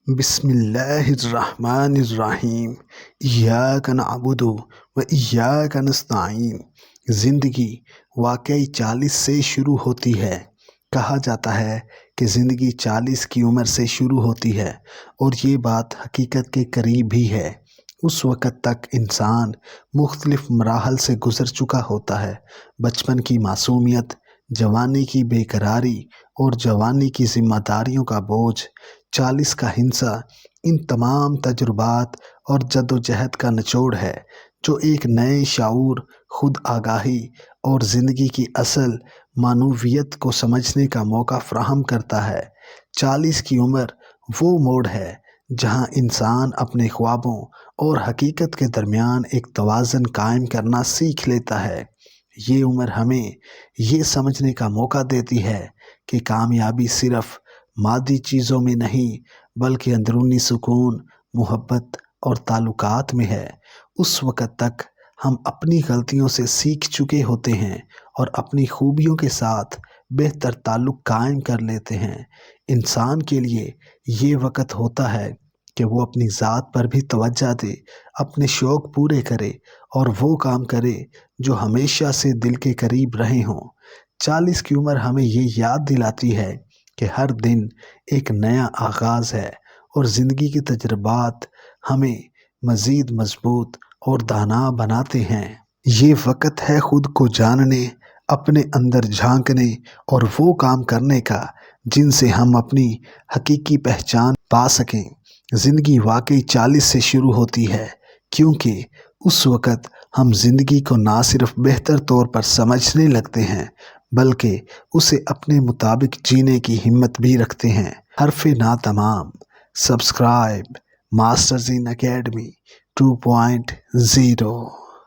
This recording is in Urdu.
بسم اللہ الرحمن الرحیم ایاک نعبد و ایاک نستعین۔ زندگی واقعی 40 سے شروع ہوتی ہے۔ کہا جاتا ہے کہ زندگی 40 کی عمر سے شروع ہوتی ہے اور یہ بات حقیقت کے قریب بھی ہے۔ اس وقت تک انسان مختلف مراحل سے گزر چکا ہوتا ہے۔ بچپن کی معصومیت، جوانی کی بے قراری اور جوانی کی ذمہ داریوں کا بوجھ، 40 کا ہنسا، ان تمام تجربات اور جدوجہد کا نچوڑ ہے جو ایک نئے شعور، خود آگاہی اور زندگی کی اصل معنویت کو سمجھنے کا موقع فراہم کرتا ہے۔ 40 کی عمر وہ موڑ ہے جہاں انسان اپنے خوابوں اور حقیقت کے درمیان ایک توازن قائم کرنا سیکھ لیتا ہے۔ یہ عمر ہمیں یہ سمجھنے کا موقع دیتی ہے کہ کامیابی صرف مادی چیزوں میں نہیں بلکہ اندرونی سکون، محبت اور تعلقات میں ہے۔ اس وقت تک ہم اپنی غلطیوں سے سیکھ چکے ہوتے ہیں اور اپنی خوبیوں کے ساتھ بہتر تعلق قائم کر لیتے ہیں۔ انسان کے لیے یہ وقت ہوتا ہے کہ وہ اپنی ذات پر بھی توجہ دے، اپنے شوق پورے کرے اور وہ کام کرے جو ہمیشہ سے دل کے قریب رہے ہوں۔ 40 کی عمر ہمیں یہ یاد دلاتی ہے کہ ہر دن ایک نیا آغاز ہے اور زندگی کے تجربات ہمیں مزید مضبوط اور دانا بناتے ہیں۔ یہ وقت ہے خود کو جاننے، اپنے اندر جھانکنے اور وہ کام کرنے کا جن سے ہم اپنی حقیقی پہچان پا سکیں۔ زندگی واقعی 40 سے شروع ہوتی ہے کیونکہ اس وقت ہم زندگی کو نہ صرف بہتر طور پر سمجھنے لگتے ہیں بلکہ اسے اپنے مطابق جینے کی ہمت بھی رکھتے ہیں۔ حرف نا تمام۔ سبسکرائب ماسٹرزین اکیڈمی 2.0۔